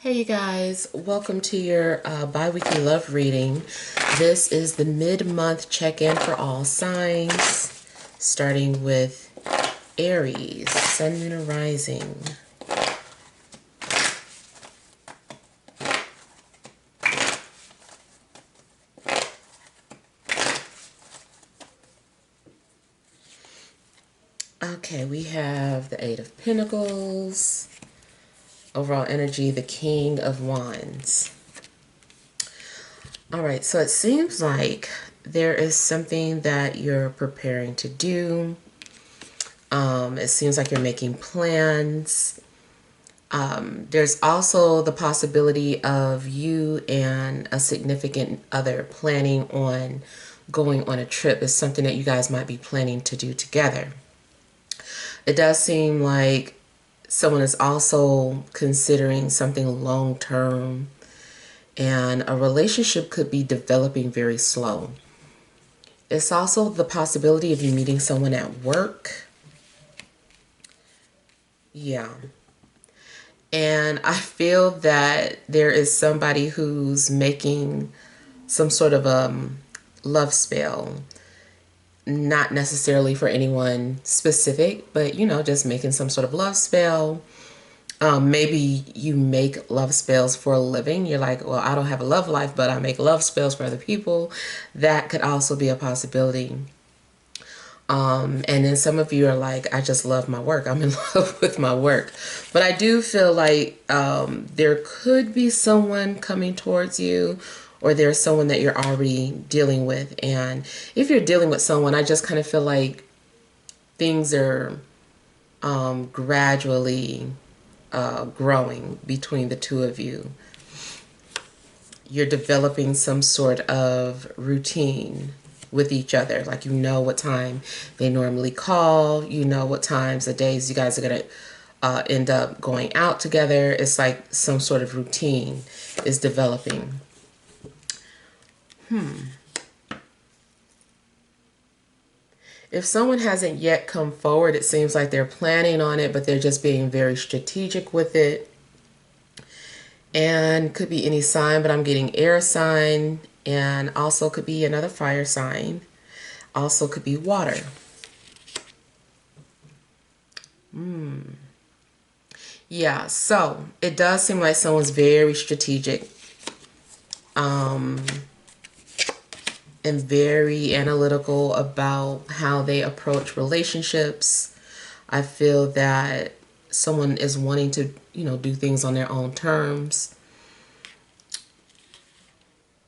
Hey you guys, welcome to your bi-weekly love reading. This is the mid-month check-in for all signs, starting with Aries, Sun, Moon, and Rising. Okay, we have the Eight of Pentacles. Overall energy, the King of Wands. All right, so it seems like there is something that you're preparing to do. It seems like you're making plans. There's also the possibility of you and a significant other planning on going on a trip. It's something that you guys might be planning to do together. It does seem like someone is also considering something long-term, and a relationship could be developing very slow. It's also the possibility of you meeting someone at work. Yeah. And I feel that there is somebody who's making some sort of love spell. Not necessarily for anyone specific, but, you know, just making some sort of love spell. Maybe you make love spells for a living. You're like, well, I don't have a love life, but I make love spells for other people. That could also be a possibility. And then some of you are like, I just love my work. I'm in love with my work. But I do feel like there could be someone coming towards you, or there's someone that you're already dealing with. And if you're dealing with someone, I just kind of feel like things are gradually growing between the two of you. You're developing some sort of routine with each other. Like, you know what time they normally call. You know what times, the days you guys are going to end up going out together. It's like some sort of routine is developing. If someone hasn't yet come forward, it seems like they're planning on it, but they're just being very strategic with it. And could be any sign, but I'm getting air sign, and also could be another fire sign. Also could be water. Yeah, so it does seem like someone's very strategic. And very analytical about how they approach relationships. I feel that someone is wanting to, you know, do things on their own terms.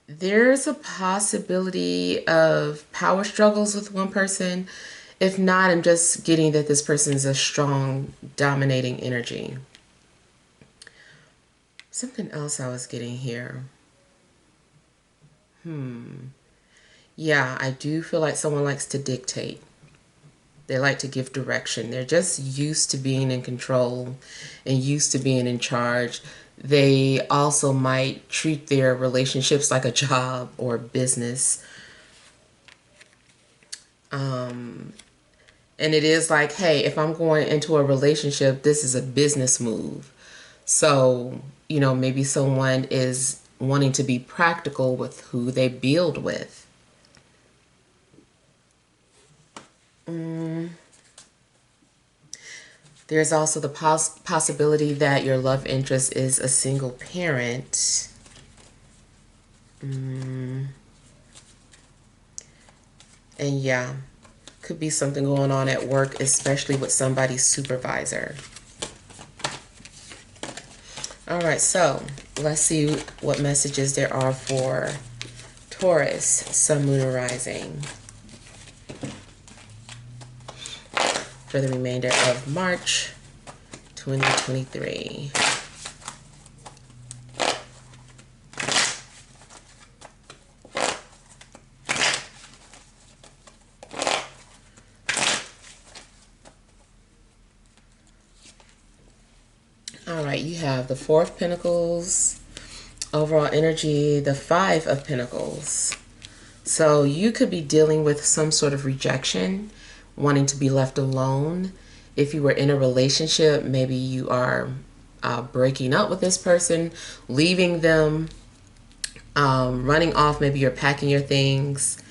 There's a possibility of power struggles with one person. If not, I'm just getting that this person is a strong, dominating energy. Something else I was getting here. Yeah, I do feel like someone likes to dictate. They like to give direction. They're just used to being in control and used to being in charge. They also might treat their relationships like a job or a business. And it is like, hey, if I'm going into a relationship, this is a business move. So, you know, maybe someone is wanting to be practical with who they build with. There's also the possibility that your love interest is a single parent. And yeah, could be something going on at work, especially with somebody's supervisor. All right, so let's see what messages there are for Taurus, Sun, Moon, and Rising for the remainder of March 2023. All right, you have the Four of Pentacles, overall energy, the Five of Pentacles. So you could be dealing with some sort of rejection, wanting to be left alone. If you were in a relationship, maybe you are breaking up with this person, leaving them, running off. Maybe you're packing your things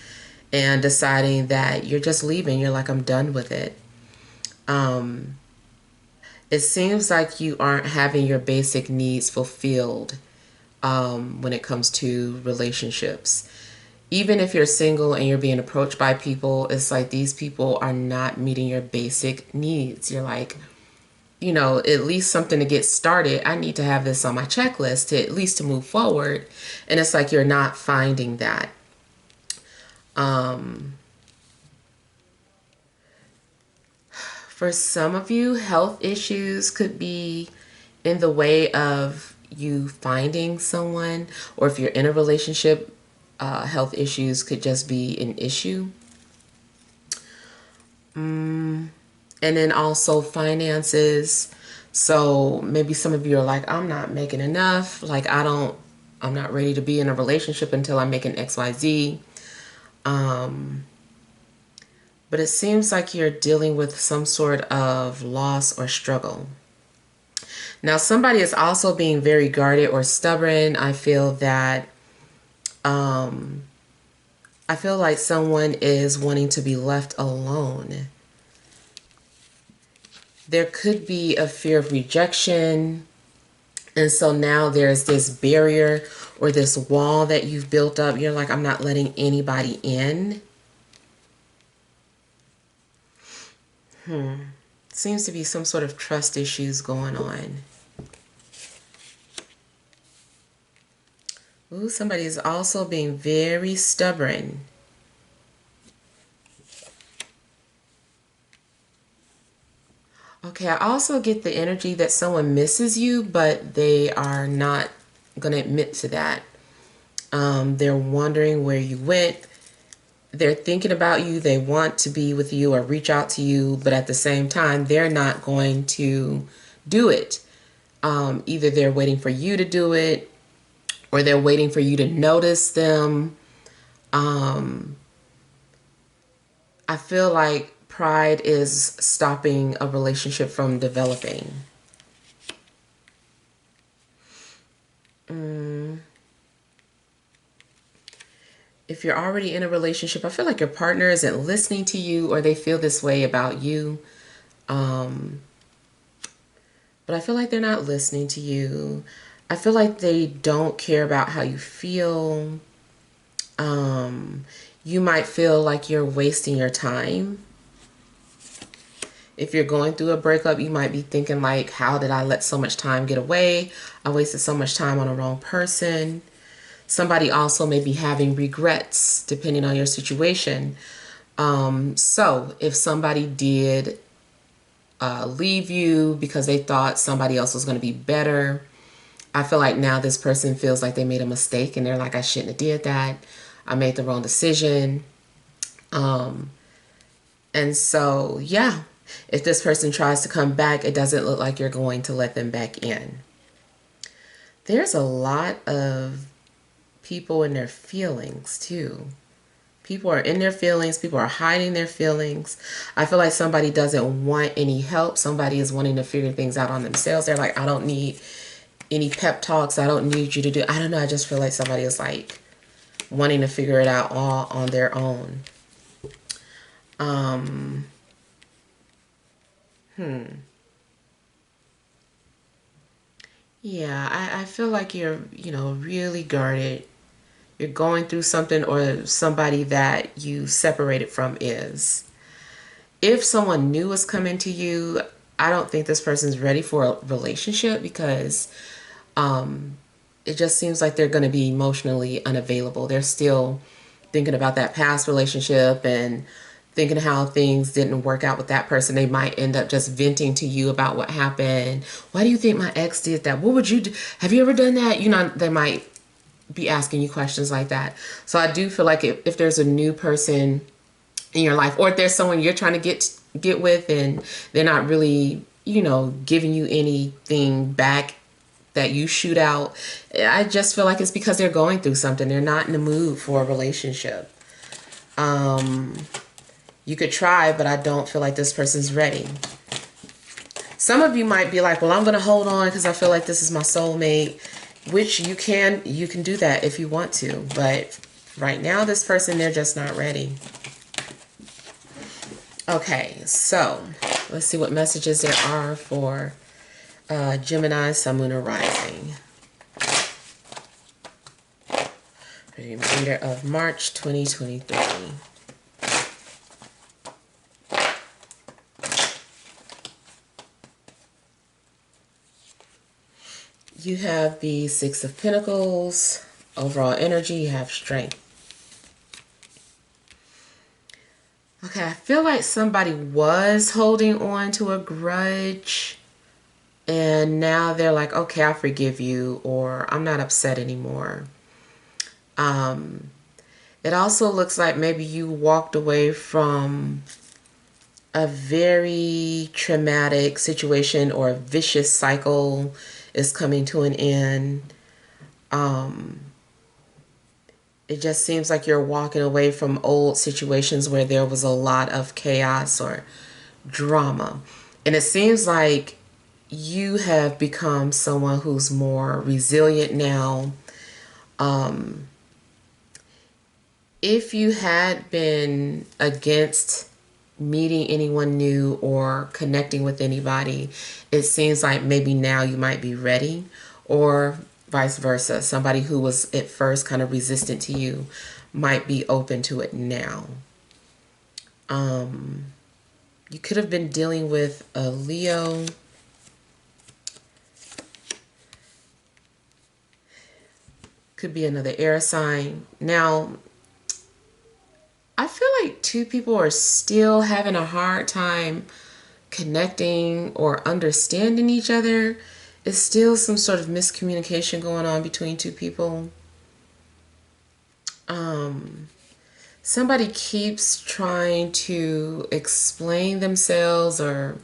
and deciding that you're just leaving. You're like, I'm done with it. It seems like you aren't having your basic needs fulfilled when it comes to relationships. Even if you're single and you're being approached by people, it's like these people are not meeting your basic needs. You're like, you know, at least something to get started. I need to have this on my checklist to at least to move forward. And it's like you're not finding that. For some of you, health issues could be in the way of you finding someone, or if you're in a relationship, health issues could just be an issue. And then also finances. So maybe some of you are like, I'm not making enough. Like, I'm not ready to be in a relationship until I'm making XYZ. But it seems like you're dealing with some sort of loss or struggle. Now, somebody is also being very guarded or stubborn. I feel that, I feel like someone is wanting to be left alone. There could be a fear of rejection. And so now there's this barrier or this wall that you've built up. You're like, I'm not letting anybody in. Seems to be some sort of trust issues going on. Ooh, somebody is also being very stubborn. Okay, I also get the energy that someone misses you, but they are not going to admit to that. They're wondering where you went. They're thinking about you. They want to be with you or reach out to you, but at the same time, they're not going to do it. Either they're waiting for you to do it, or they're waiting for you to notice them. I feel like pride is stopping a relationship from developing. If you're already in a relationship, I feel like your partner isn't listening to you, or they feel this way about you. But I feel like they're not listening to you. I feel like they don't care about how you feel. You might feel like you're wasting your time. If you're going through a breakup, you might be thinking like, how did I let so much time get away? I wasted so much time on the wrong person. Somebody also may be having regrets depending on your situation. So if somebody did leave you because they thought somebody else was going to be better, I feel like now this person feels like they made a mistake and they're like, I shouldn't have did that. I made the wrong decision. And so, yeah, if this person tries to come back, it doesn't look like you're going to let them back in. There's a lot of people in their feelings too. People are in their feelings. People are hiding their feelings. I feel like somebody doesn't want any help. Somebody is wanting to figure things out on themselves. They're like, I don't need any pep talks. I don't need you to do. I don't know. I just feel like somebody is like wanting to figure it out all on their own. Yeah, I feel like you're, really guarded. You're going through something, or somebody that you separated from is. If someone new is coming to you, I don't think this person's ready for a relationship, because it just seems like they're going to be emotionally unavailable. They're still thinking about that past relationship and thinking how things didn't work out with that person. They might end up just venting to you about what happened. Why do you think my ex did that? What would you do? Have you ever done that? They might be asking you questions like that. So I do feel like if there's a new person in your life, or if there's someone you're trying to get with and they're not really, giving you anything back that you shoot out, I just feel like it's because they're going through something. They're not in the mood for a relationship. You could try, but I don't feel like this person's ready. Some of you might be like, well, I'm going to hold on because I feel like this is my soulmate, which you can do that if you want to. But right now, this person, they're just not ready. Okay, so let's see what messages there are for Gemini, Sun, Moon, or Rising. For the remainder of March 2023. You have the Six of Pentacles. Overall energy, you have strength. Okay, I feel like somebody was holding on to a grudge and now they're like, okay, I forgive you, or I'm not upset anymore. It also looks like maybe you walked away from a very traumatic situation, or a vicious cycle is coming to an end. It just seems like you're walking away from old situations where there was a lot of chaos or drama. And it seems like you have become someone who's more resilient now. If you had been against meeting anyone new or connecting with anybody, it seems like maybe now you might be ready, or vice versa. Somebody who was at first kind of resistant to you might be open to it now. You could have been dealing with a Leo. Could be another air sign. Now, I feel like two people are still having a hard time connecting or understanding each other. It's still some sort of miscommunication going on between two people. Somebody keeps trying to explain themselves, or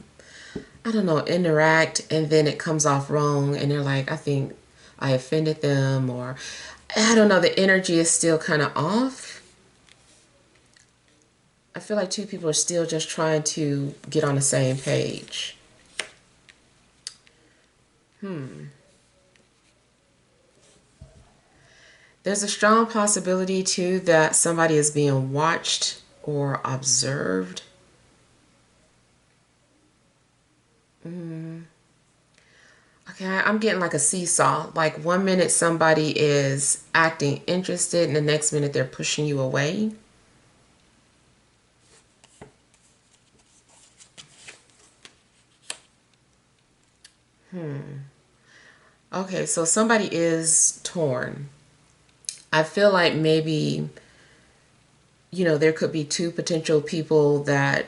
I don't know, interact, and then it comes off wrong and they're like, I think I offended them, or I don't know, the energy is still kind of off. I feel like two people are still just trying to get on the same page. There's a strong possibility too that somebody is being watched or observed. Okay, I'm getting like a seesaw. Like 1 minute somebody is acting interested and the next minute they're pushing you away. Okay, so somebody is torn. I feel like maybe, there could be two potential people that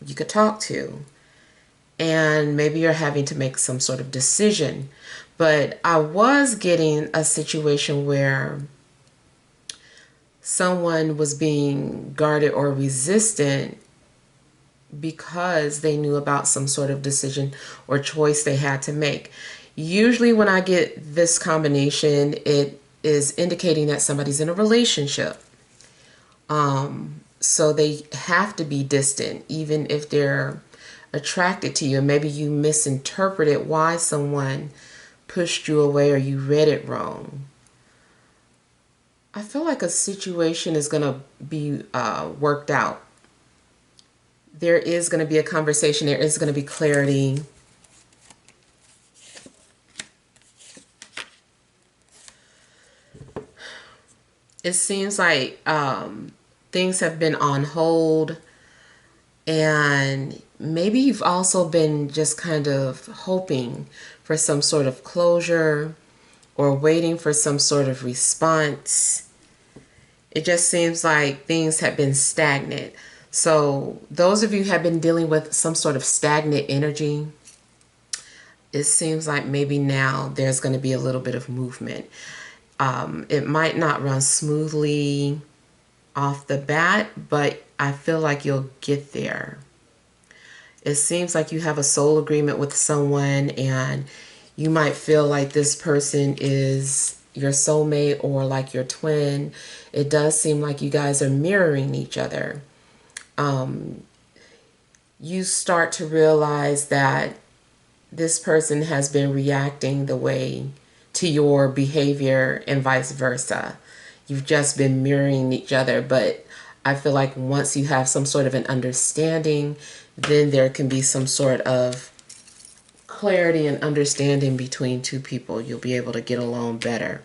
you could talk to. And maybe you're having to make some sort of decision. But I was getting a situation where someone was being guarded or resistant because they knew about some sort of decision or choice they had to make. Usually when I get this combination, it is indicating that somebody's in a relationship. So they have to be distant, even if they're attracted to you. Maybe you misinterpreted why someone pushed you away, or you read it wrong. I feel like a situation is going to be worked out. There is going to be a conversation. There is going to be clarity. It seems like things have been on hold, and maybe you've also been just kind of hoping for some sort of closure or waiting for some sort of response. It just seems like things have been stagnant. So those of you who have been dealing with some sort of stagnant energy, it seems like maybe now there's going to be a little bit of movement. It might not run smoothly off the bat, but I feel like you'll get there. It seems like you have a soul agreement with someone, and you might feel like this person is your soulmate or like your twin. It does seem like you guys are mirroring each other. You start to realize that this person has been reacting the way to your behavior and vice versa. You've just been mirroring each other, but I feel like once you have some sort of an understanding, then there can be some sort of clarity and understanding between two people. You'll be able to get along better.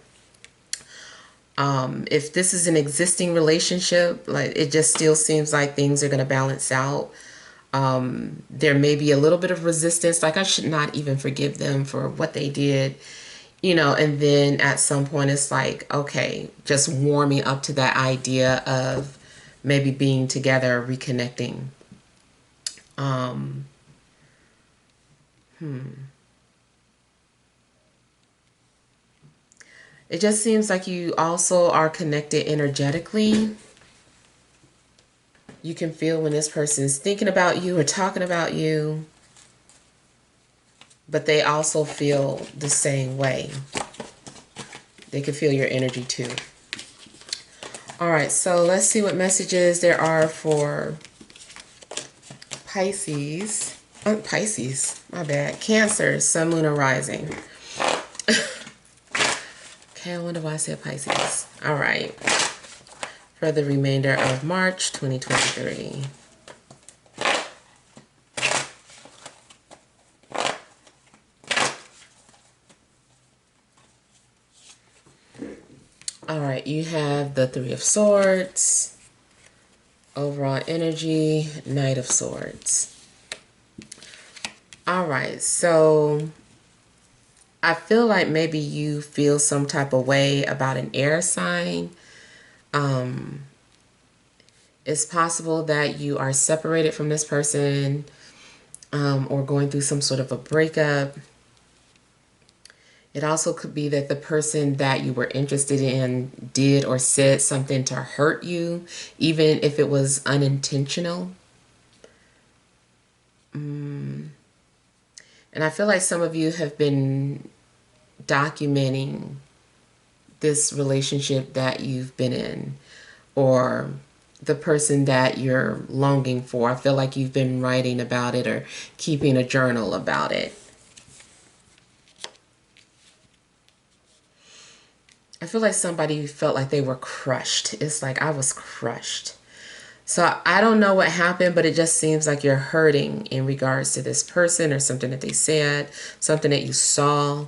If this is an existing relationship, like it just still seems like things are going to balance out. There may be a little bit of resistance, like I should not even forgive them for what they did, and then at some point it's like, okay, just warming up to that idea of maybe being together, reconnecting. It just seems like you also are connected energetically. You can feel when this person's thinking about you or talking about you, but they also feel the same way. They can feel your energy too. All right, so let's see what messages there are for Pisces. Oh, Pisces, my bad. Cancer, Sun, Moon, or Rising. Okay, I wonder why I said Pisces. All right. For the remainder of March 2023. All right, you have the Three of Swords, overall energy, Knight of Swords. All right, so I feel like maybe you feel some type of way about an air sign. It's possible that you are separated from this person or going through some sort of a breakup. It also could be that the person that you were interested in did or said something to hurt you, even if it was unintentional. And I feel like some of you have been documenting this relationship that you've been in, or the person that you're longing for. I feel like you've been writing about it or keeping a journal about it. I feel like somebody felt like they were crushed. It's like I was crushed. So I don't know what happened, but it just seems like you're hurting in regards to this person or something that they said, something that you saw.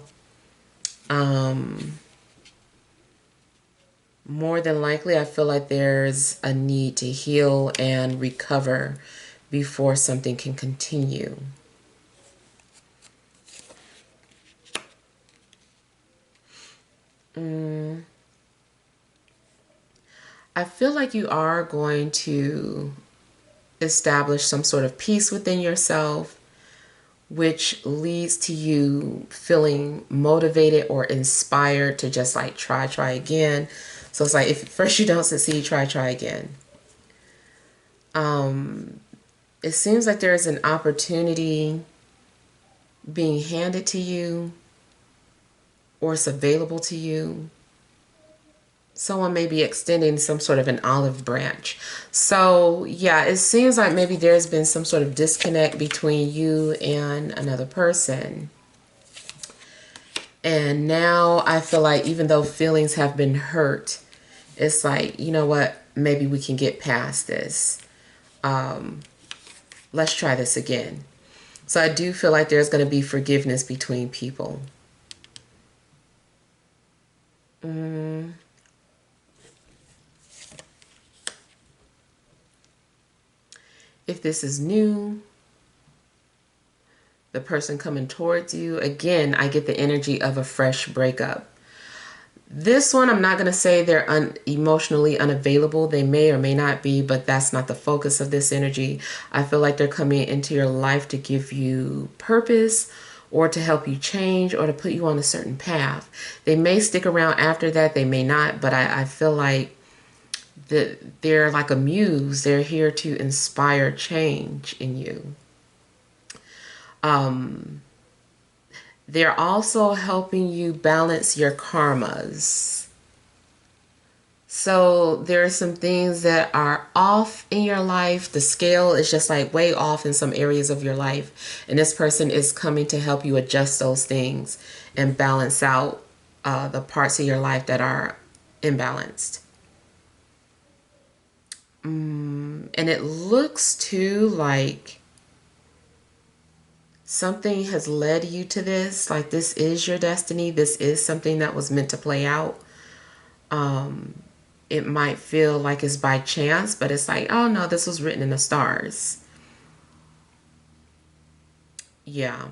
More than likely, I feel like there's a need to heal and recover before something can continue. I feel like you are going to establish some sort of peace within yourself, which leads to you feeling motivated or inspired to just like try again. So it's like if first you don't succeed, try again. It seems like there is an opportunity being handed to you, or it's available to you. Someone may be extending some sort of an olive branch. So yeah, it seems like maybe there's been some sort of disconnect between you and another person. And now I feel like even though feelings have been hurt, it's like, you know what, maybe we can get past this. Let's try this again. So I do feel like there's going to be forgiveness between people. If this is new, the person coming towards you, again, I get the energy of a fresh breakup. This one, I'm not going to say they're emotionally unavailable. They may or may not be, but that's not the focus of this energy. I feel like they're coming into your life to give you purpose or to help you change or to put you on a certain path. They may stick around after that. They may not, but I feel like they're like a muse. They're here to inspire change in you. They're also helping you balance your karmas. So there are some things that are off in your life. The scale is just like way off in some areas of your life. And this person is coming to help you adjust those things and balance out the parts of your life that are imbalanced. And it looks too like something has led you to this. Like this is your destiny. This is something that was meant to play out. It might feel like it's by chance, but it's like, oh no, this was written in the stars. Yeah.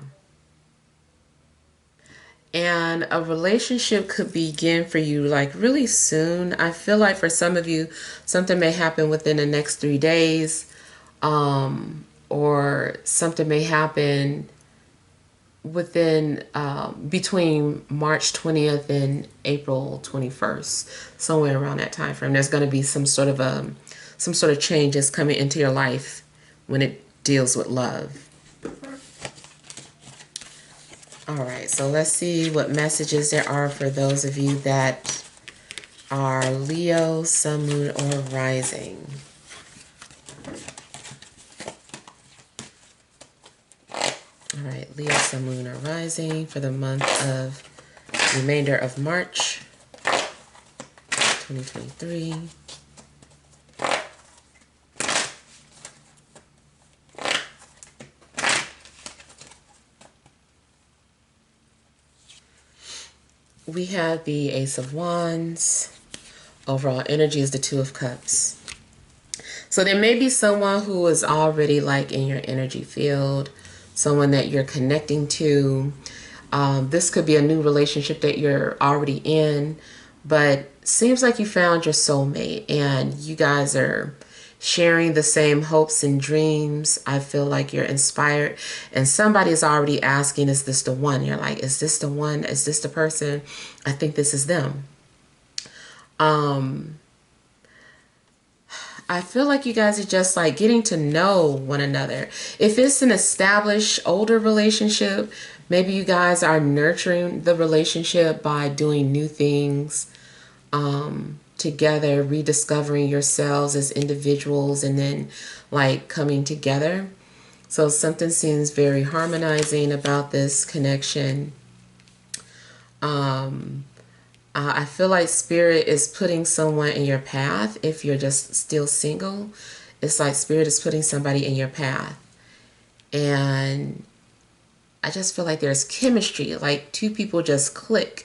And a relationship could begin for you like really soon. I feel like for some of you, something may happen within the next 3 days, or something may happen within between March 20th and April 21st, somewhere around that time frame. There's going to be some sort of changes coming into your life when it deals with love. All right, so let's see what messages there are for those of you that are Leo, Sun, Moon, or Rising. All right, Leo, Sun, Moon, or Rising for the month of remainder of March 2023. We have the Ace of Wands. Overall energy is the Two of Cups. So there may be someone who is already like in your energy field, someone that you're connecting to. This could be a new relationship that you're already in, but seems like you found your soulmate and you guys are sharing the same hopes and dreams. I feel like you're inspired and somebody is already asking, is this the one? You're like, is this the one? Is this the person? I think this is them. I feel like you guys are just like getting to know one another. If it's an established older relationship, maybe you guys are nurturing the relationship by doing new things together, rediscovering yourselves as individuals, and then like coming together. So something seems very harmonizing about this connection. I feel like Spirit is putting someone in your path. If you're just still single, it's like Spirit is putting somebody in your path. And I just feel like there's chemistry, like two people just click.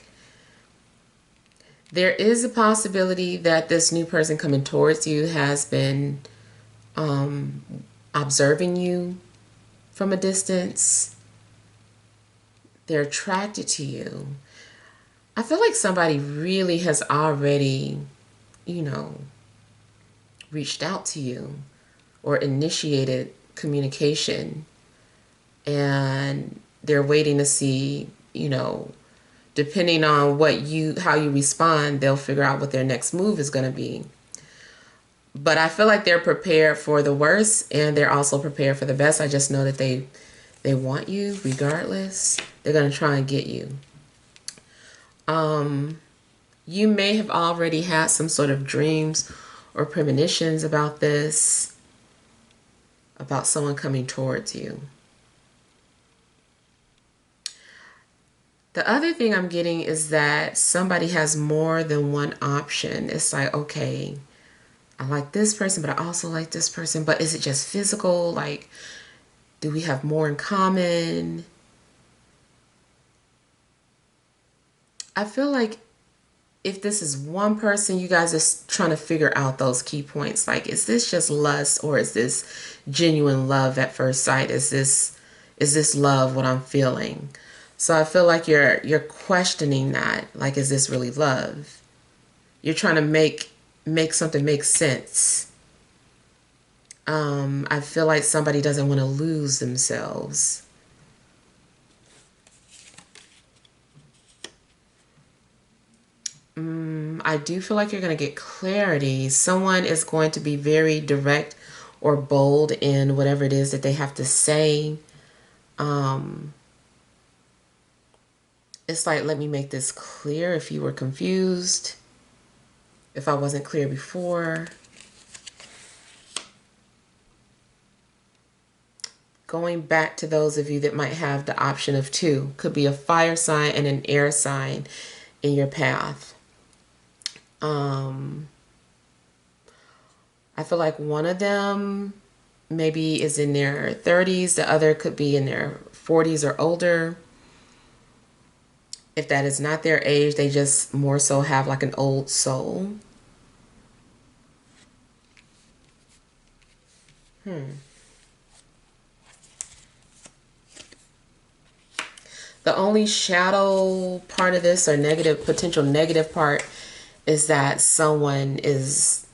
There is a possibility that this new person coming towards you has been observing you from a distance. They're attracted to you. I feel like somebody really has already, reached out to you or initiated communication, and they're waiting to see, depending on how you respond, they'll figure out what their next move is going to be. But I feel like they're prepared for the worst and they're also prepared for the best. I just know that they want you regardless. They're going to try and get you. You may have already had some sort of dreams or premonitions about this, about someone coming towards you. The other thing I'm getting is that somebody has more than one option. It's like, okay, I like this person, but I also like this person. But is it just physical? Like, do we have more in common? I feel like if this is one person, you guys are trying to figure out those key points. Like, is this just lust or is this genuine love at first sight? Is this love what I'm feeling? So I feel like you're questioning that. Like, is this really love? You're trying to make something make sense. I feel like somebody doesn't want to lose themselves. I do feel like you're going to get clarity. Someone is going to be very direct or bold in whatever it is that they have to say. It's like, let me make this clear if you were confused. if I wasn't clear before. Going back to those of you that might have the option of two, could be a fire sign and an air sign in your path. I feel like one of them maybe is in their 30s, the other could be in their 40s or older. If that is not their age, they just more so have like an old soul. The only shadow part of this, or negative, potential negative part, is that someone is,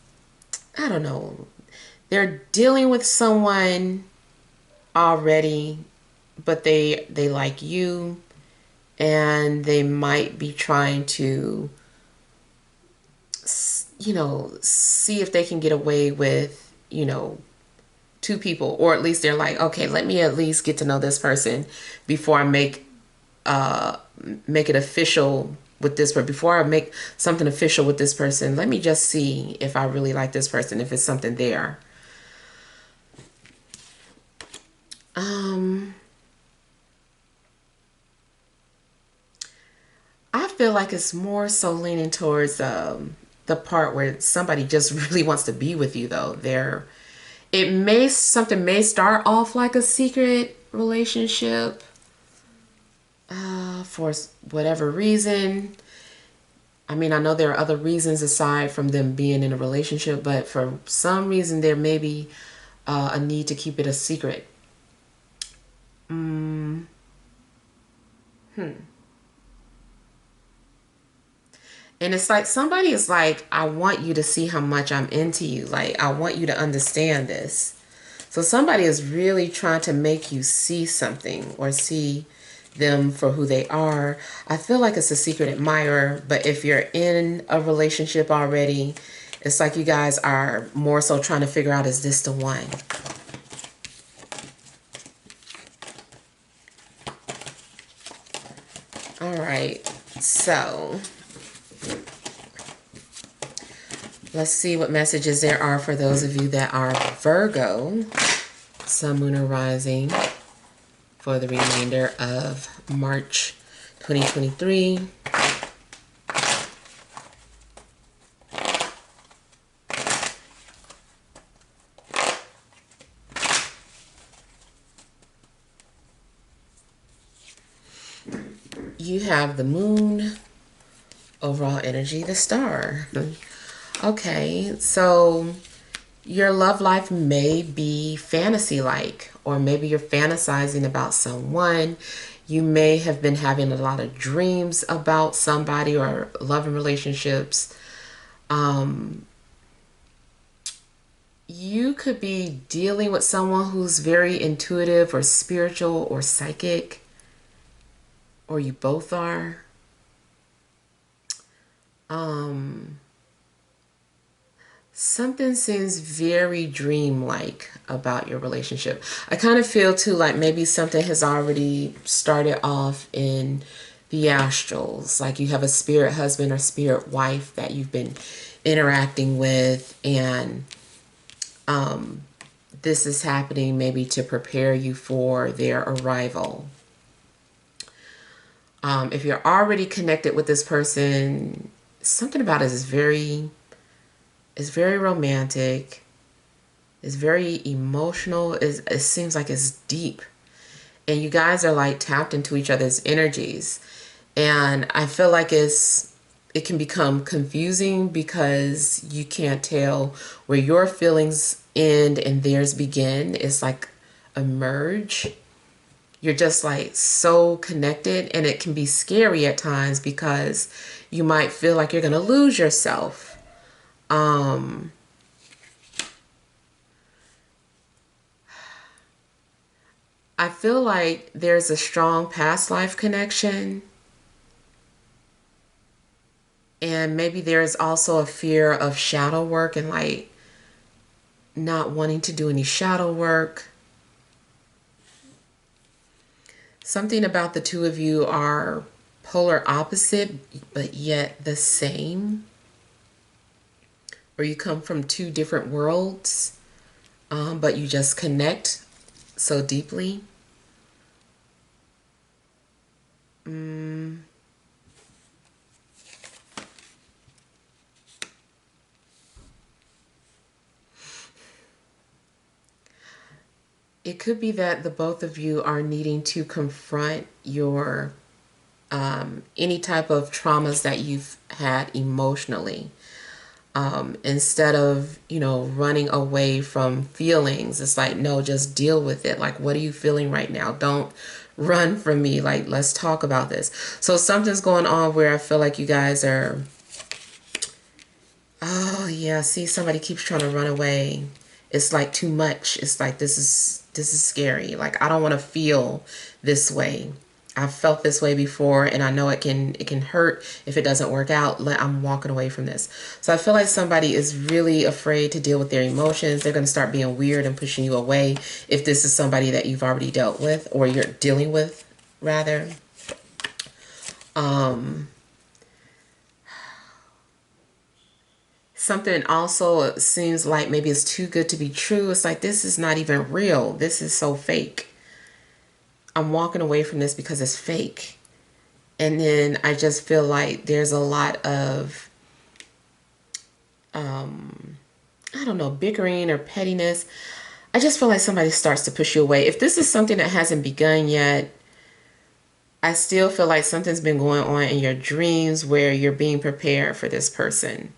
I don't know, they're dealing with someone already, but they like you, and they might be trying to, you know, see if they can get away with, you know, two people, or at least they're like, okay, let me at least get to know this person before I make it official with this person. Before I make something official with this person, let me just see if I really like this person, if it's something there. I feel like it's more so leaning towards the part where somebody just really wants to be with you, though. Something may start off like a secret relationship for whatever reason. I mean, I know there are other reasons aside from them being in a relationship, but for some reason there may be a need to keep it a secret. And it's like somebody is like, I want you to see how much I'm into you. Like, I want you to understand this. So somebody is really trying to make you see something, or see them for who they are. I feel like it's a secret admirer, but if you're in a relationship already, it's like you guys are more so trying to figure out, is this the one? All right, so let's see what messages there are for those of you that are Virgo, Sun, Moon, or Rising, for the remainder of March 2023. You have the Moon, overall energy, the Star. Okay, so your love life may be fantasy-like, or maybe you're fantasizing about someone. You may have been having a lot of dreams about somebody or loving relationships. You could be dealing with someone who's very intuitive or spiritual or psychic, or you both are. Something seems very dreamlike about your relationship. I kind of feel too like maybe something has already started off in the astrals. Like you have a spirit husband or spirit wife that you've been interacting with, and this is happening maybe to prepare you for their arrival. If you're already connected with this person, something about it is very romantic. It's very emotional. It seems like it's deep. And you guys are like tapped into each other's energies. And I feel like it can become confusing because you can't tell where your feelings end and theirs begin. It's like a merge. You're just like so connected, and it can be scary at times because you might feel like you're going to lose yourself. I feel like there's a strong past life connection, and maybe there's also a fear of shadow work and like not wanting to do any shadow work. Something about the two of you are polar opposite, but yet the same. or you come from two different worlds, but you just connect so deeply. It could be that the both of you are needing to confront your any type of traumas that you've had emotionally. Instead of, running away from feelings, it's like, no, just deal with it. Like, what are you feeling right now? Don't run from me. Like, let's talk about this. So something's going on where I feel like you guys are, oh yeah, see, somebody keeps trying to run away. It's like too much. It's like, this is scary. Like, I don't want to feel this way. I've felt this way before, and I know it can hurt if it doesn't work out. I'm walking away from this. So I feel like somebody is really afraid to deal with their emotions. They're going to start being weird and pushing you away if this is somebody that you've already dealt with, or you're dealing with, rather. Something also seems like maybe it's too good to be true. It's like, this is not even real. This is so fake. I'm walking away from this because it's fake. And then I just feel like there's a lot of, I don't know, bickering or pettiness. I just feel like somebody starts to push you away. If this is something that hasn't begun yet, I still feel like something's been going on in your dreams where you're being prepared for this person.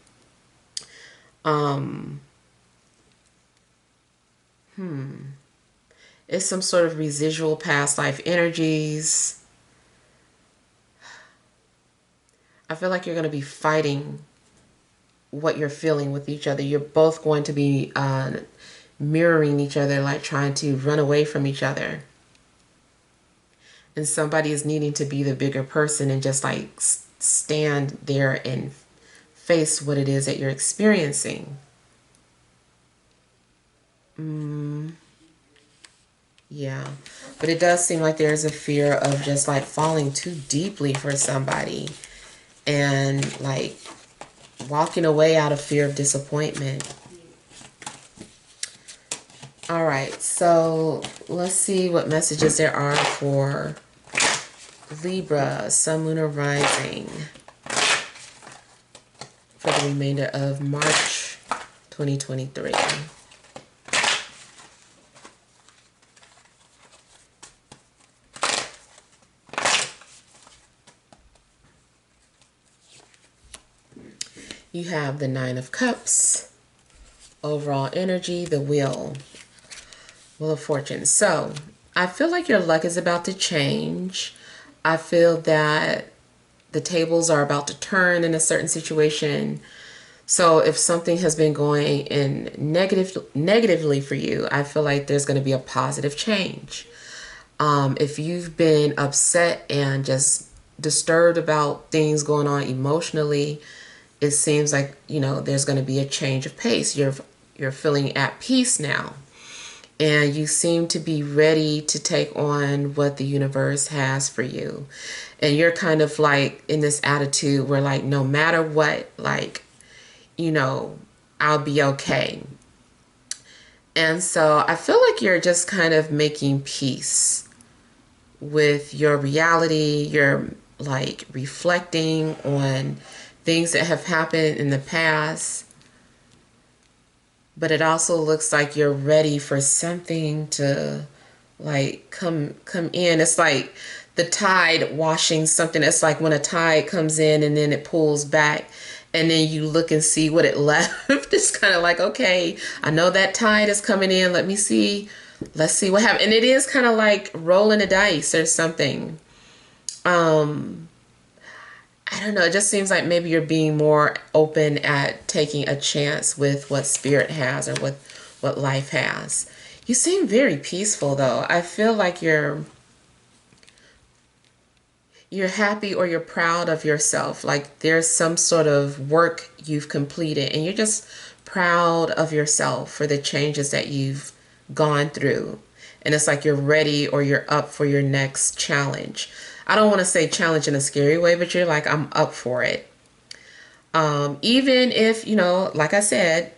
It's some sort of residual past life energies. I feel like you're going to be fighting what you're feeling with each other. You're both going to be mirroring each other, like trying to run away from each other. And somebody is needing to be the bigger person and just like stand there and face what it is that you're experiencing. Yeah, but it does seem like there's a fear of just like falling too deeply for somebody and like walking away out of fear of disappointment. All right, so let's see what messages there are for Libra, Sun, Moon, or Rising for the remainder of March 2023. You have the Nine of Cups, overall energy, the Wheel of Fortune. So I feel like your luck is about to change. I feel that the tables are about to turn in a certain situation. So if something has been going in negatively for you, I feel like there's going to be a positive change. If you've been upset and just disturbed about things going on emotionally, it seems like, there's going to be a change of pace. You're feeling at peace now. And you seem to be ready to take on what the universe has for you. And you're kind of like in this attitude where like, no matter what, like, I'll be okay. And so I feel like you're just kind of making peace with your reality. You're like reflecting on things that have happened in the past. But it also looks like you're ready for something to like come in. It's like the tide washing something. It's like when a tide comes in and then it pulls back and then you look and see what it left. It's kind of like, okay, I know that tide is coming in. Let's see what happens. And it is kind of like rolling a dice or something. I don't know. It just seems like maybe you're being more open at taking a chance with what spirit has or with what life has. You seem very peaceful though. I feel like you're happy or you're proud of yourself. Like there's some sort of work you've completed and you're just proud of yourself for the changes that you've gone through. And it's like you're ready or you're up for your next challenge. I don't want to say challenge in a scary way, but you're like, I'm up for it. Even if, you know, like I said,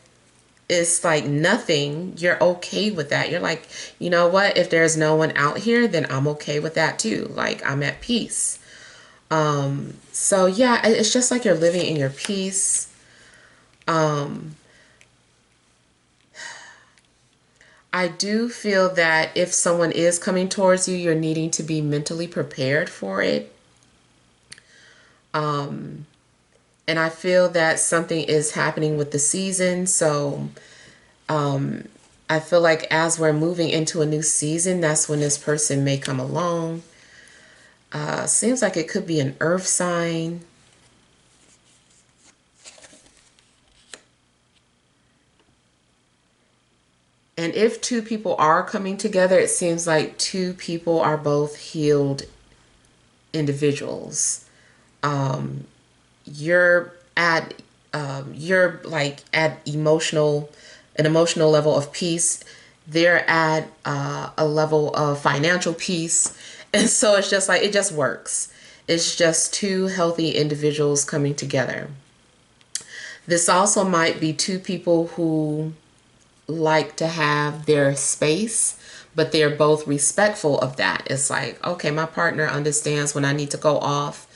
it's like nothing, you're okay with that. You're like, you know what? If there's no one out here, then I'm okay with that too. Like, I'm at peace. So yeah, it's just like you're living in your peace. I do feel that if someone is coming towards you, you're needing to be mentally prepared for it. And I feel that something is happening with the season. So I feel like as we're moving into a new season, that's when this person may come along. Seems like it could be an earth sign. And if two people are coming together, it seems like two people are both healed individuals. You're at you're like at an emotional level of peace. They're at a level of financial peace, and so it's just like it just works. It's just two healthy individuals coming together. This also might be two people who like to have their space, but they're both respectful of that. It's like, okay, my partner understands when I need to go off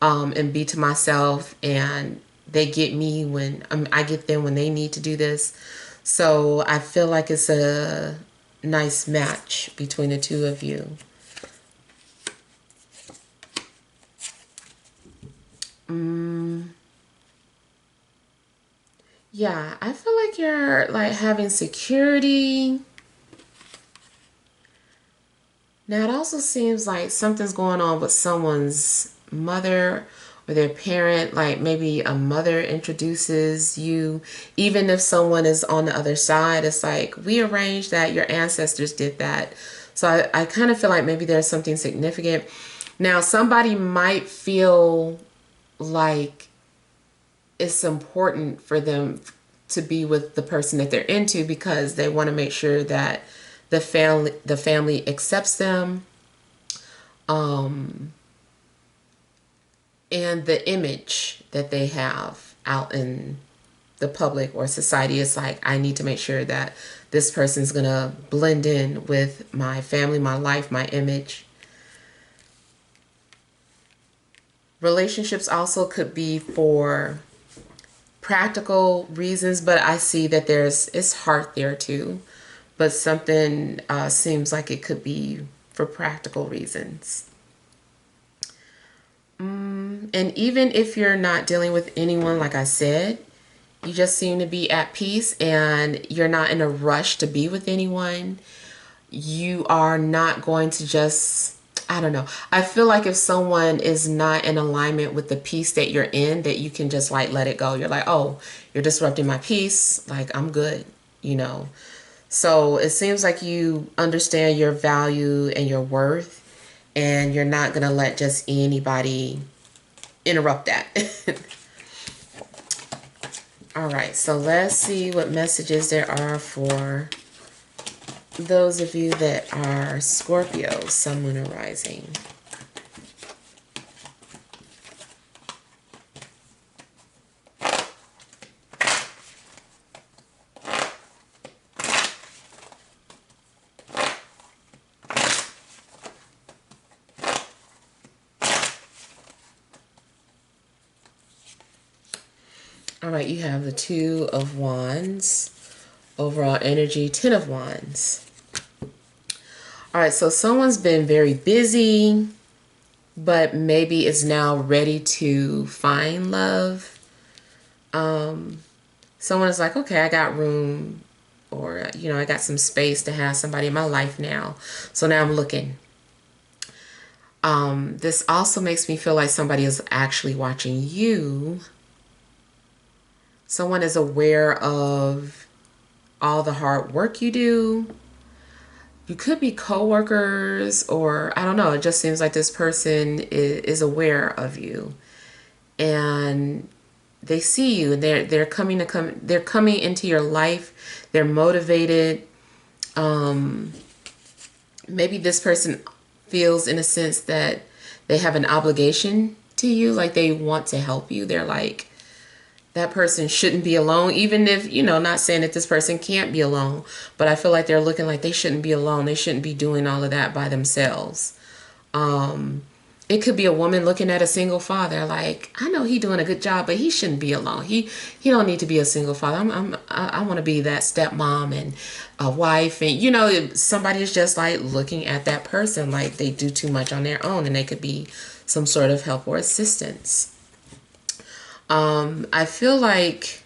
and be to myself, and they get me when I get them when they need to do this. So I feel like it's a nice match between the two of you. Yeah, I feel like you're like having security. Now, it also seems like something's going on with someone's mother or their parent. Like maybe a mother introduces you. Even if someone is on the other side, it's like, we arranged that, your ancestors did that. So I kind of feel like maybe there's something significant. Now, somebody might feel like it's important for them to be with the person that they're into because they want to make sure that the family accepts them, and the image that they have out in the public or society is like, I need to make sure that this person's gonna blend in with my family, my life, my image. Relationships also could be for practical reasons, but I see that it's heart there too. But something seems like it could be for practical reasons. And even if you're not dealing with anyone, like I said, you just seem to be at peace and you're not in a rush to be with anyone. You are not going to just, I don't know. I feel like if someone is not in alignment with the peace that you're in, that you can just like let it go. You're like, oh, you're disrupting my peace. Like, I'm good, you know. So it seems like you understand your value and your worth, and you're not going to let just anybody interrupt that. All right, so let's see what messages there are for those of you that are Scorpio, Sun, Moon, and Rising. All right, you have the Two of Wands, overall energy, Ten of Wands. All right, so someone's been very busy, but maybe is now ready to find love. Someone is like, okay, I got room, or, you know, I got some space to have somebody in my life now. So now I'm looking. This also makes me feel like somebody is actually watching you. Someone is aware of all the hard work you do. You could be co-workers, or I don't know. It just seems like this person is aware of you, and they see you. They're coming into your life. They're motivated. Maybe this person feels in a sense that they have an obligation to you, like they want to help you. They're like, that person shouldn't be alone, even if, you know, not saying that this person can't be alone, but I feel like they're looking like they shouldn't be alone. They shouldn't be doing all of that by themselves. It could be a woman looking at a single father like, I know he doing a good job, but he shouldn't be alone. He don't need to be a single father. I want to be that stepmom and a wife, and you know, somebody is just like looking at that person like they do too much on their own, and they could be some sort of help or assistance. I feel like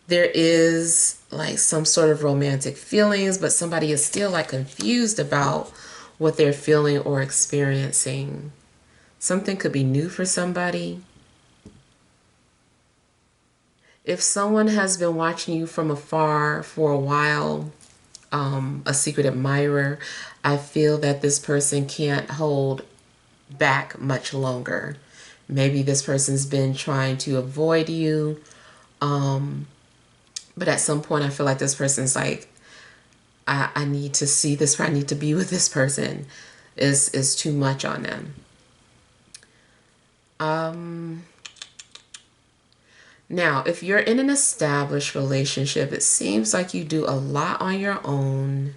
there is like some sort of romantic feelings, but somebody is still like confused about what they're feeling or experiencing. Something could be new for somebody. If someone has been watching you from afar for a while, a secret admirer, I feel that this person can't hold back much longer. Maybe this person's been trying to avoid you, but at some point I feel like this person's like, I need to see this, I need to be with this person. Is too much on them. Now, if you're in an established relationship, it seems like you do a lot on your own.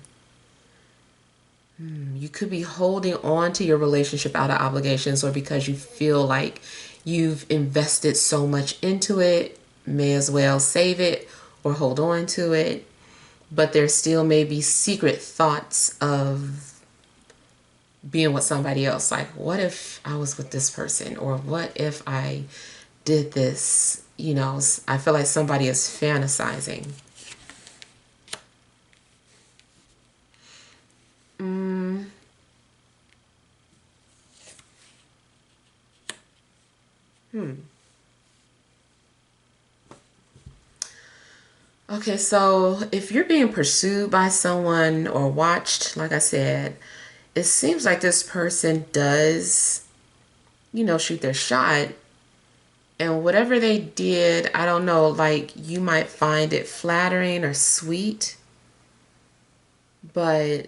You could be holding on to your relationship out of obligations, or because you feel like you've invested so much into it, may as well save it or hold on to it. But there still may be secret thoughts of being with somebody else. Like, what if I was with this person? Or what if I did this? You know, I feel like somebody is fantasizing. Okay, so if you're being pursued by someone or watched, like I said, it seems like this person does, you know, shoot their shot. And whatever they did, I don't know, like you might find it flattering or sweet, but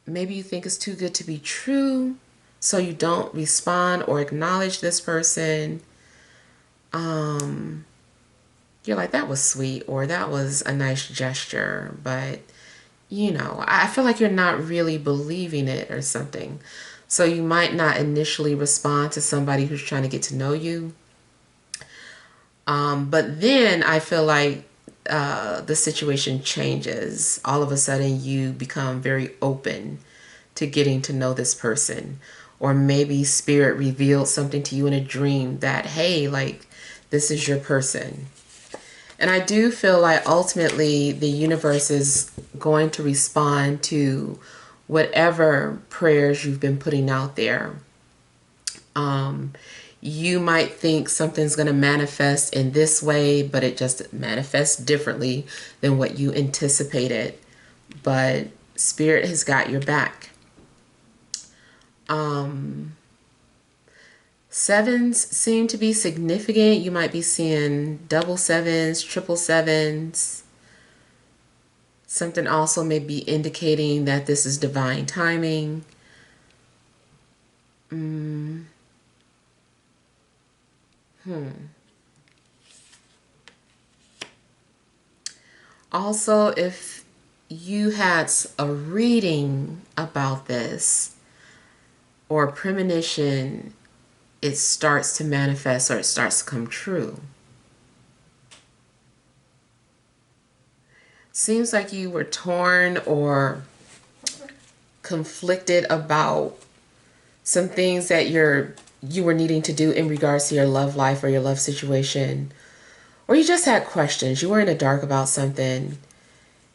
maybe you think it's too good to be true, so you don't respond or acknowledge this person. You're like, that was sweet, or that was a nice gesture, but you know, I feel like you're not really believing it or something. So you might not initially respond to somebody who's trying to get to know you. But then I feel like the situation changes. All of a sudden you become very open to getting to know this person. Or maybe spirit revealed something to you in a dream that, hey, like, this is your person. And I do feel like ultimately the universe is going to respond to whatever prayers you've been putting out there. You might think something's going to manifest in this way, but it just manifests differently than what you anticipated. But Spirit has got your back. Sevens seem to be significant. You might be seeing double sevens, triple sevens. Something also may be indicating that this is divine timing. Also, if you had a reading about this or a premonition, it starts to manifest or it starts to come true. Seems like you were torn or conflicted about some things that you were needing to do in regards to your love life or your love situation. Or you just had questions. You were in the dark about something.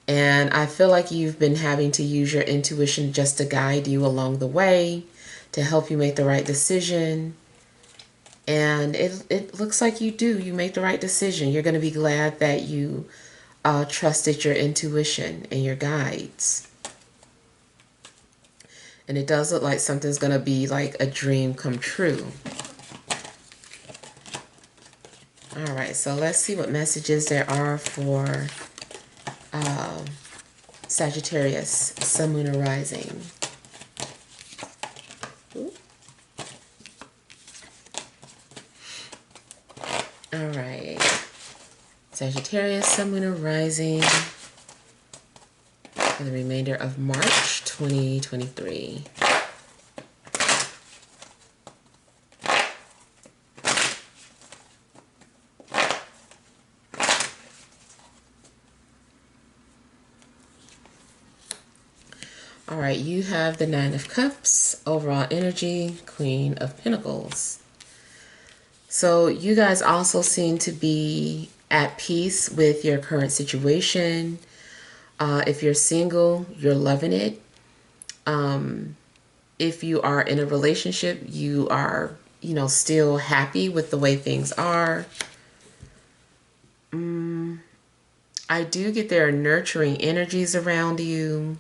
And I feel like you've been having to use your intuition just to guide you along the way, to help you make the right decision. And it looks like you do. You make the right decision. You're going to be glad that you trusted your intuition and your guides. And it does look like something's going to be like a dream come true. All right, so let's see what messages there are for Sagittarius, Sun, Moon, or Rising. Ooh. All right. Sagittarius, Sun, Moon, or Rising for the remainder of March 2023. All right, you have the Nine of Cups, overall energy, Queen of Pentacles. So you guys also seem to be at peace with your current situation. If you're single, you're loving it. If you are in a relationship, you are, still happy with the way things are. I do get there are nurturing energies around you.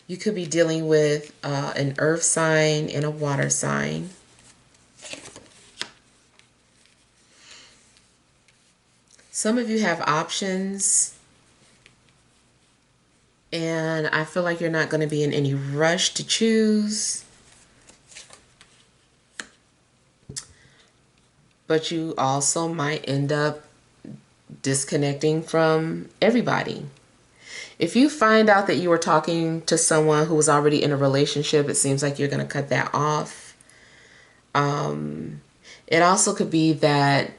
You could be dealing with an earth sign and a water sign. Some of you have options, and I feel like you're not going to be in any rush to choose. But you also might end up disconnecting from everybody. If you find out that you were talking to someone who was already in a relationship, it seems like you're going to cut that off. It also could be that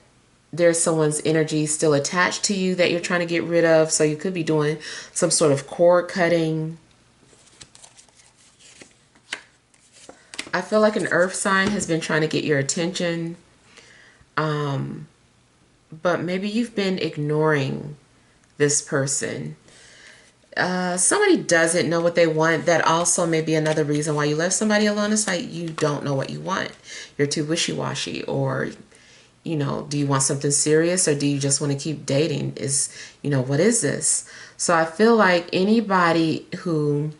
there's someone's energy still attached to you that you're trying to get rid of. So you could be doing some sort of cord cutting. I feel like an earth sign has been trying to get your attention. But maybe you've been ignoring this person. Somebody doesn't know what they want. That also may be another reason why you left somebody alone. It's like you don't know what you want. You're too wishy-washy. Or, do you want something serious, or do you just want to keep dating? What is this? So I feel like anybody who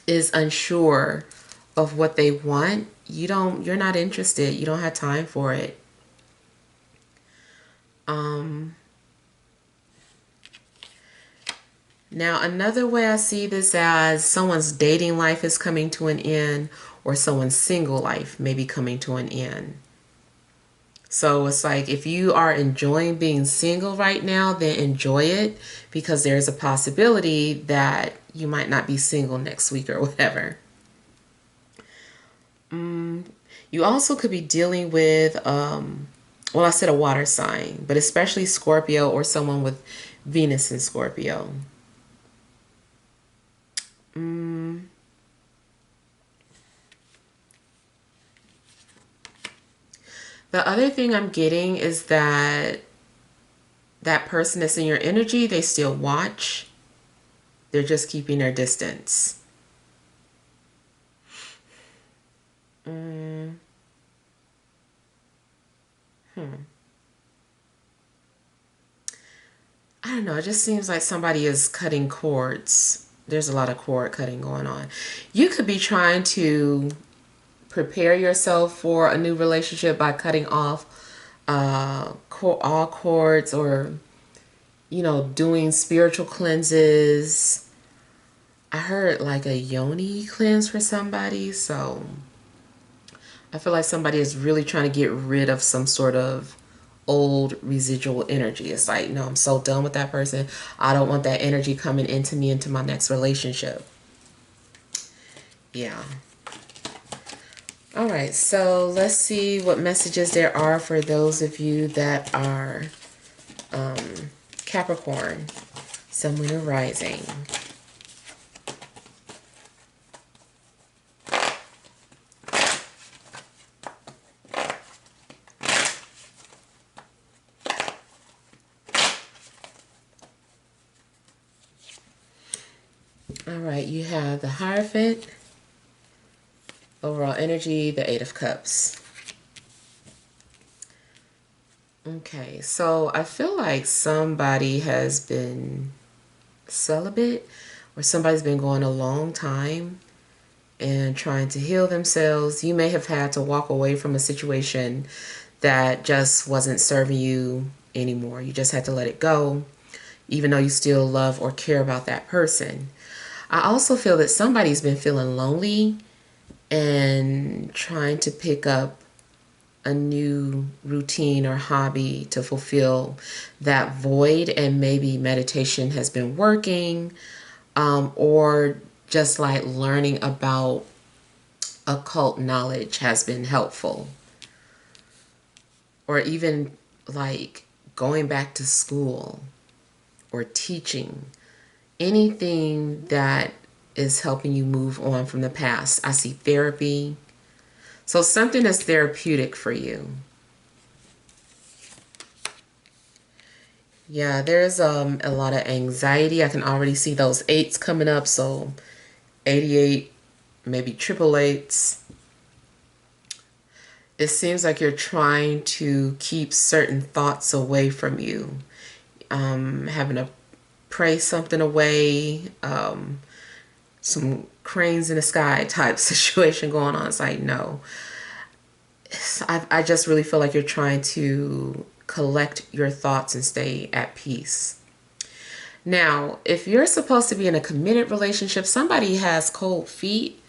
is unsure of what they want, you're not interested. You don't have time for it. Now, another way I see this as someone's dating life is coming to an end, or someone's single life may be coming to an end. So it's like if you are enjoying being single right now, then enjoy it, because there's a possibility that you might not be single next week or whatever. You also could be dealing with, I said a water sign, but especially Scorpio or someone with Venus in Scorpio. The other thing I'm getting is that person that's in your energy, they still watch. They're just keeping their distance. I don't know. It just seems like somebody is cutting cords. There's a lot of cord cutting going on. You could be trying to prepare yourself for a new relationship by cutting off all cords, or doing spiritual cleanses. I heard like a yoni cleanse for somebody, so I feel like somebody is really trying to get rid of some sort of old residual energy. It's like, no, I'm so done with that person. I don't want that energy coming into me into my next relationship. Yeah. All right, so let's see what messages there are for those of you that are Capricorn, Sun, Moon, or Rising. All right, you have the Hierophant, overall energy, the Eight of Cups. Okay, so I feel like somebody has been celibate, or somebody's been going a long time and trying to heal themselves. You may have had to walk away from a situation that just wasn't serving you anymore. You just had to let it go, even though you still love or care about that person. I also feel that somebody's been feeling lonely and trying to pick up a new routine or hobby to fulfill that void, and maybe meditation has been working, or just like learning about occult knowledge has been helpful, or even like going back to school or teaching, anything that is helping you move on from the past. I see therapy. So something that's therapeutic for you. Yeah, there's a lot of anxiety. I can already see those eights coming up. So 88, maybe triple eights. It seems like you're trying to keep certain thoughts away from you. Having to pray something away, some cranes in the sky type situation going on. It's like, no. I just really feel like you're trying to collect your thoughts and stay at peace. Now, if you're supposed to be in a committed relationship, somebody has cold feet.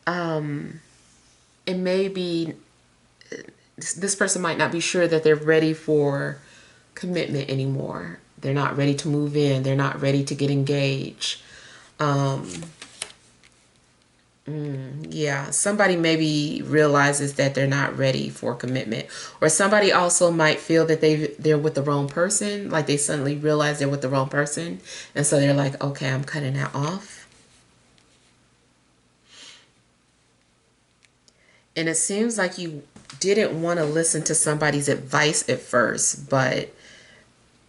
It may be, this person might not be sure that they're ready for commitment anymore. They're not ready to move in. They're not ready to get engaged. Yeah, somebody maybe realizes that they're not ready for commitment, or somebody also might feel that they're with the wrong person. Like they suddenly realize they're with the wrong person, and so they're like, okay, I'm cutting that off. And it seems like you didn't want to listen to somebody's advice at first, but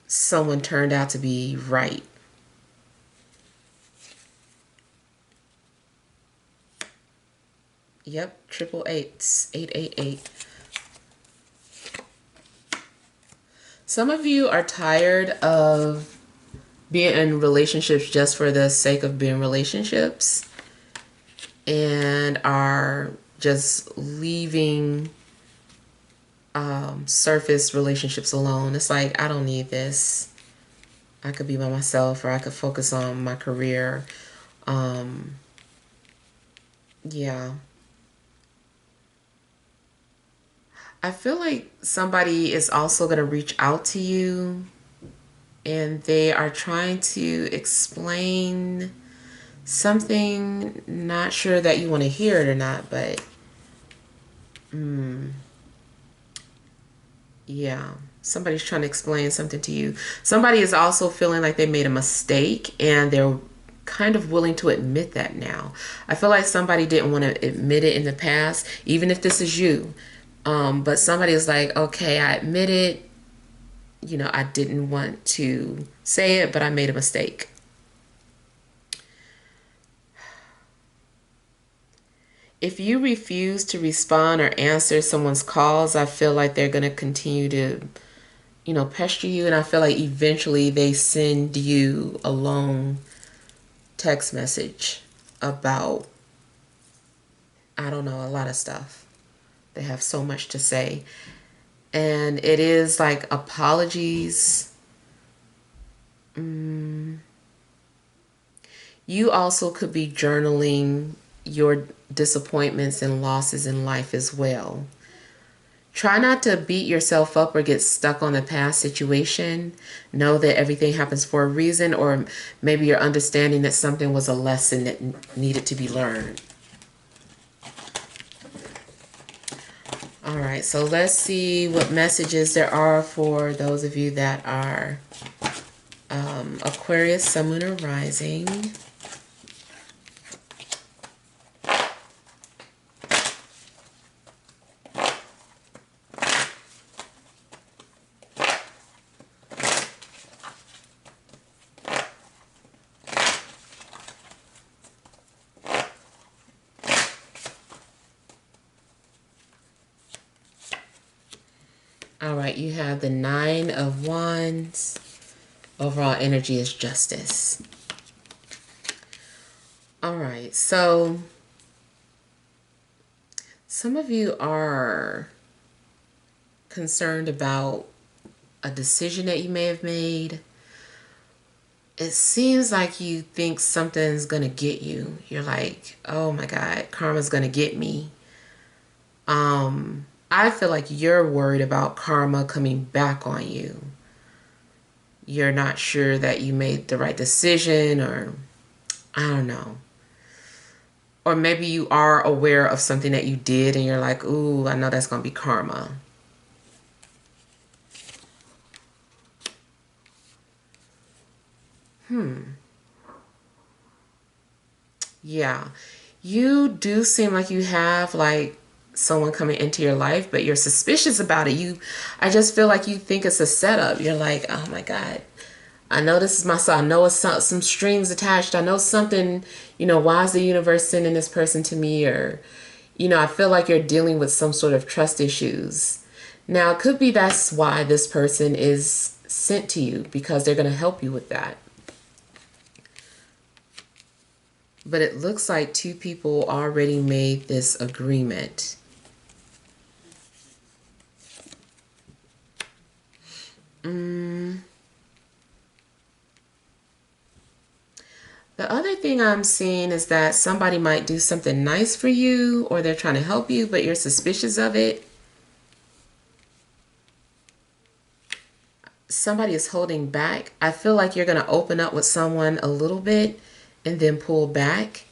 someone turned out to be right. Yep, triple eights, 888. Some of you are tired of being in relationships just for the sake of being relationships, and are just leaving surface relationships alone. It's like, I don't need this. I could be by myself, or I could focus on my career. Yeah. I feel like somebody is also going to reach out to you, and they are trying to explain something. Not sure that you want to hear it or not, but yeah, somebody's trying to explain something to you. Somebody is also feeling like they made a mistake, and they're kind of willing to admit that now. I feel like somebody didn't want to admit it in the past, even if this is you. But somebody is like, okay, I admit it. You know, I didn't want to say it, but I made a mistake. If you refuse to respond or answer someone's calls, I feel like they're going to continue to, pester you. And I feel like eventually they send you a long text message about, I don't know, a lot of stuff. They have so much to say. And it is like apologies. You also could be journaling your disappointments and losses in life as well. Try not to beat yourself up or get stuck on the past situation. Know that everything happens for a reason, or maybe you're understanding that something was a lesson that needed to be learned. All right, so let's see what messages there are for those of you that are Aquarius, Sun, Moon, or Rising. All right, you have the Nine of Wands. Overall energy is justice. All right, so some of you are concerned about a decision that you may have made. It seems like you think something's going to get you. You're like, oh my God, karma's going to get me. I feel like you're worried about karma coming back on you. You're not sure that you made the right decision, or I don't know. Or maybe you are aware of something that you did and you're like, ooh, I know that's going to be karma. Yeah. You do seem like you have like someone coming into your life, but you're suspicious about it. I just feel like you think it's a setup. You're like, oh my God, I know this is my soul. I know it's some strings attached. I know something, why is the universe sending this person to me? Or, I feel like you're dealing with some sort of trust issues. Now, it could be that's why this person is sent to you, because they're going to help you with that. But it looks like two people already made this agreement. The other thing I'm seeing is that somebody might do something nice for you, or they're trying to help you, but you're suspicious of it. Somebody is holding back. I feel like you're going to open up with someone a little bit and then pull back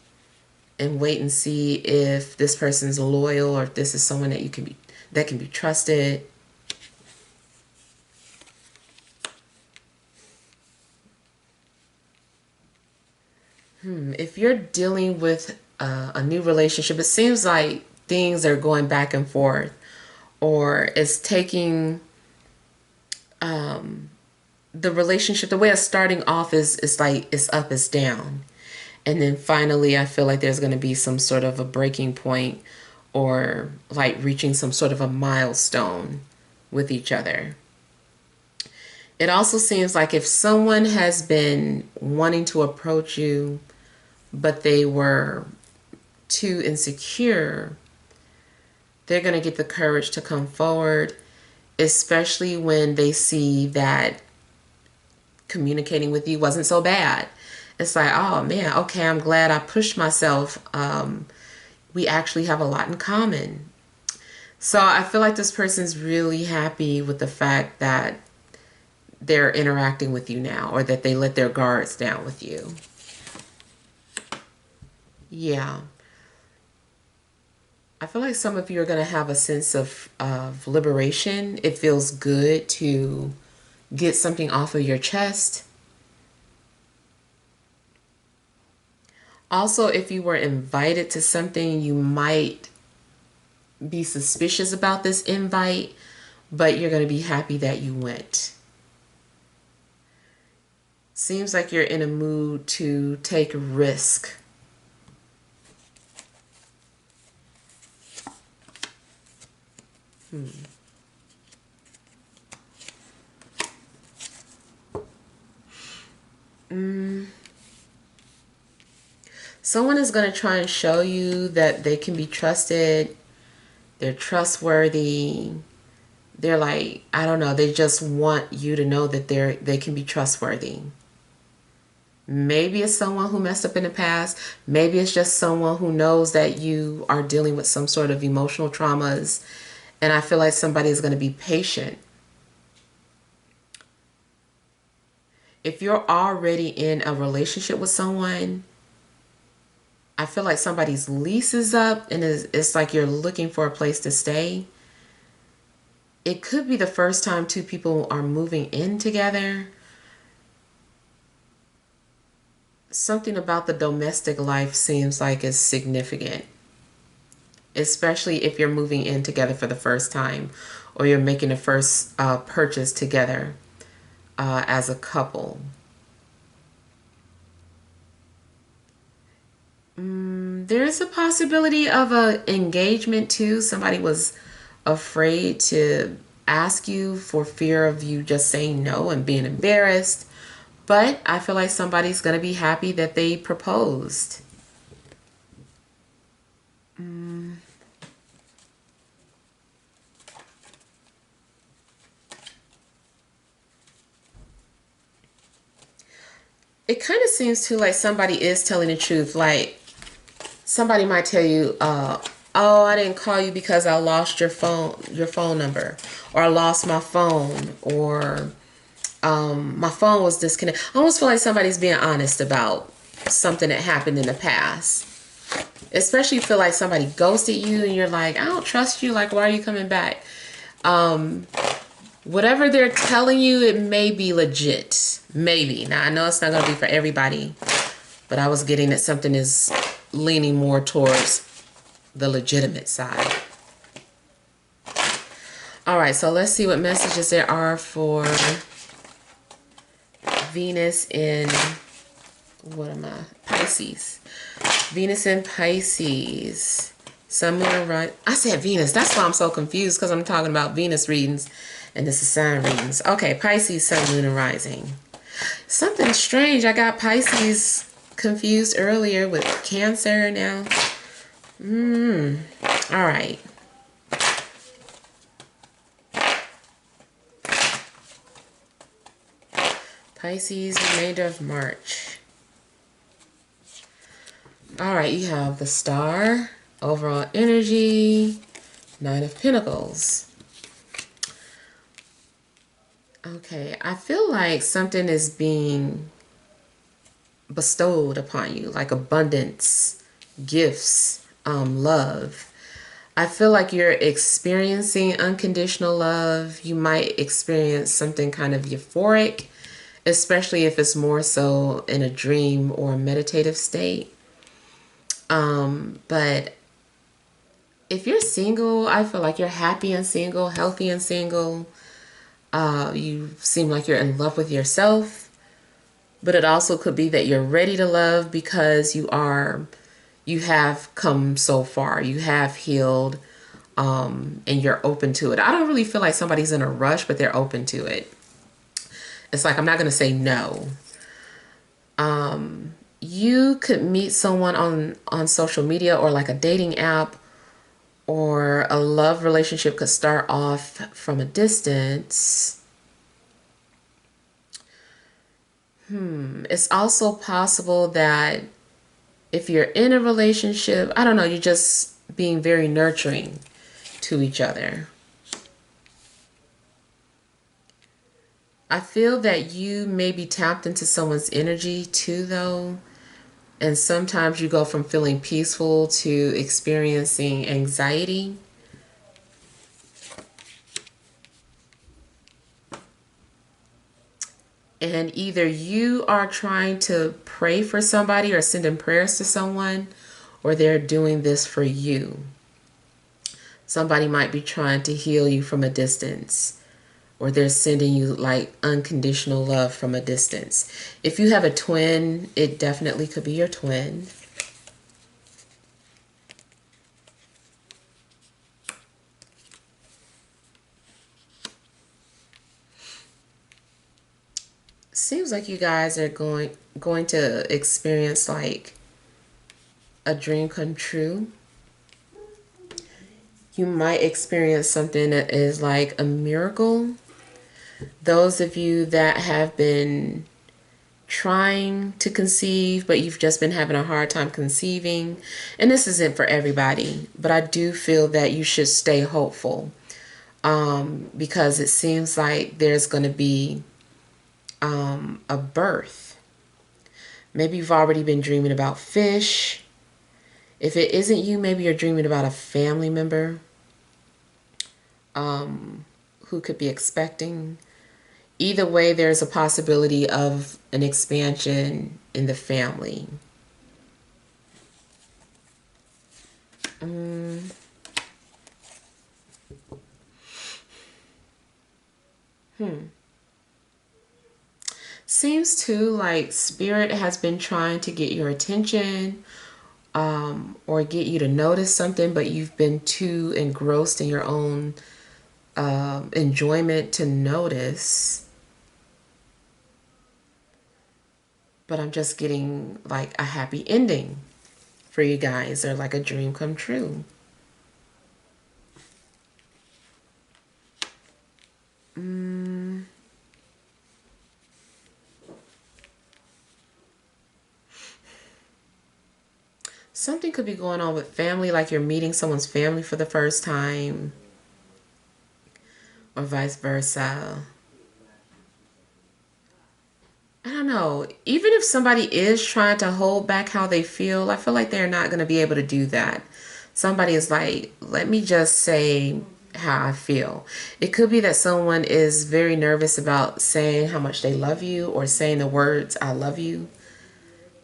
and wait and see if this person's loyal, or if this is someone that can be trusted. If you're dealing with a new relationship, it seems like things are going back and forth, or it's taking the relationship, the way it's starting off is like it's up, it's down. And then finally, I feel like there's going to be some sort of a breaking point, or like reaching some sort of a milestone with each other. It also seems like if someone has been wanting to approach you, but they were too insecure, they're going to get the courage to come forward, especially when they see that communicating with you wasn't so bad. It's like, oh man, okay, I'm glad I pushed myself. We actually have a lot in common. So I feel like this person's really happy with the fact that they're interacting with you now, or that they let their guards down with you. Yeah. I feel like some of you are going to have a sense of liberation. It feels good to get something off of your chest. Also, if you were invited to something, you might be suspicious about this invite, but you're going to be happy that you went. Seems like you're in a mood to take risk. Someone is going to try and show you that they can be trusted. They're trustworthy. They're like, I don't know, they just want you to know that they can be trustworthy. Maybe it's someone who messed up in the past. Maybe it's just someone who knows that you are dealing with some sort of emotional traumas. And I feel like somebody is going to be patient. If you're already in a relationship with someone, I feel like somebody's lease is up, and it's like you're looking for a place to stay. It could be the first time two people are moving in together. Something about the domestic life seems like it's significant, especially if you're moving in together for the first time, or you're making the first purchase together as a couple. There's a possibility of an engagement too. Somebody was afraid to ask you for fear of you just saying no and being embarrassed. But I feel like somebody's going to be happy that they proposed. It kind of seems too like somebody is telling the truth. Like somebody might tell you, oh, oh, I didn't call you because I lost your phone number, or I lost my phone, or my phone was disconnected. I almost feel like somebody's being honest about something that happened in the past. Especially if you feel like somebody ghosted you and you're like, I don't trust you. Like, why are you coming back? Whatever they're telling you, it may be legit. Maybe. Now, I know it's not going to be for everybody, but I was getting that something is leaning more towards the legitimate side. All right, so let's see what messages there are for Venus in, what am I? Pisces. Venus in Pisces. Sun, Moon, and Rising. I said Venus. That's why I'm so confused, because I'm talking about Venus readings and this is sign readings. Okay, Pisces, Sun, Moon, and Rising. Something strange. I got Pisces confused earlier with Cancer now. All right. Pisces, remainder of March. All right, you have the Star, overall energy, Nine of Pentacles. Okay, I feel like something is being bestowed upon you, like abundance, gifts, love. I feel like you're experiencing unconditional love. You might experience something kind of euphoric, especially if it's more so in a dream or a meditative state. But if you're single, I feel like you're happy and single, healthy and single. You seem like you're in love with yourself, but it also could be that you're ready to love because you have come so far. You have healed, and you're open to it. I don't really feel like somebody's in a rush, but they're open to it. It's like, I'm not going to say no. You could meet someone on social media or like a dating app, or a love relationship could start off from a distance. It's also possible that if you're in a relationship, I don't know, you're just being very nurturing to each other. I feel that you may be tapped into someone's energy too, though. And sometimes you go from feeling peaceful to experiencing anxiety. And either you are trying to pray for somebody or sending prayers to someone, or they're doing this for you. Somebody might be trying to heal you from a distance, or they're sending you like unconditional love from a distance. If you have a twin, it definitely could be your twin. Seems like you guys are going to experience like a dream come true. You might experience something that is like a miracle. Those of you that have been trying to conceive, but you've just been having a hard time conceiving, and this isn't for everybody, but I do feel that you should stay hopeful, because it seems like there's going to be a birth. Maybe you've already been dreaming about fish. If it isn't you, maybe you're dreaming about a family member who could be expecting. Either way, there's a possibility of an expansion in the family. Seems too like Spirit has been trying to get your attention, or get you to notice something, but you've been too engrossed in your own enjoyment to notice. But I'm just getting like a happy ending for you guys, or like a dream come true. Something could be going on with family, like you're meeting someone's family for the first time, or vice versa. I don't know. Even if somebody is trying to hold back how they feel, I feel like they're not going to be able to do that. Somebody is like, let me just say how I feel. It could be that someone is very nervous about saying how much they love you or saying the words, I love you.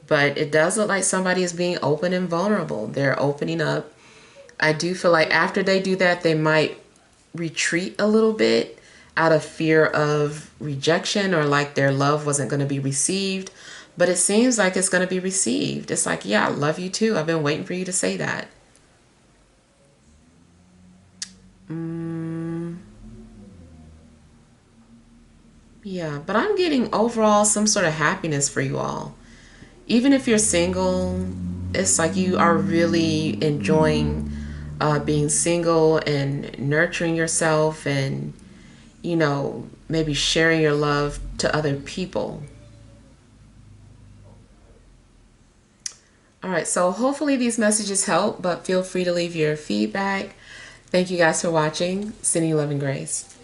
But it does look like somebody is being open and vulnerable. They're opening up. I do feel like after they do that, they might retreat a little bit out of fear of rejection, or like their love wasn't going to be received. But it seems like it's going to be received. It's like, yeah, I love you too. I've been waiting for you to say that. Yeah, but I'm getting overall some sort of happiness for you all. Even if you're single, it's like you are really enjoying being single and nurturing yourself, and maybe sharing your love to other people. All right, so hopefully these messages help, but feel free to leave your feedback. Thank you guys for watching. Sending you love and grace.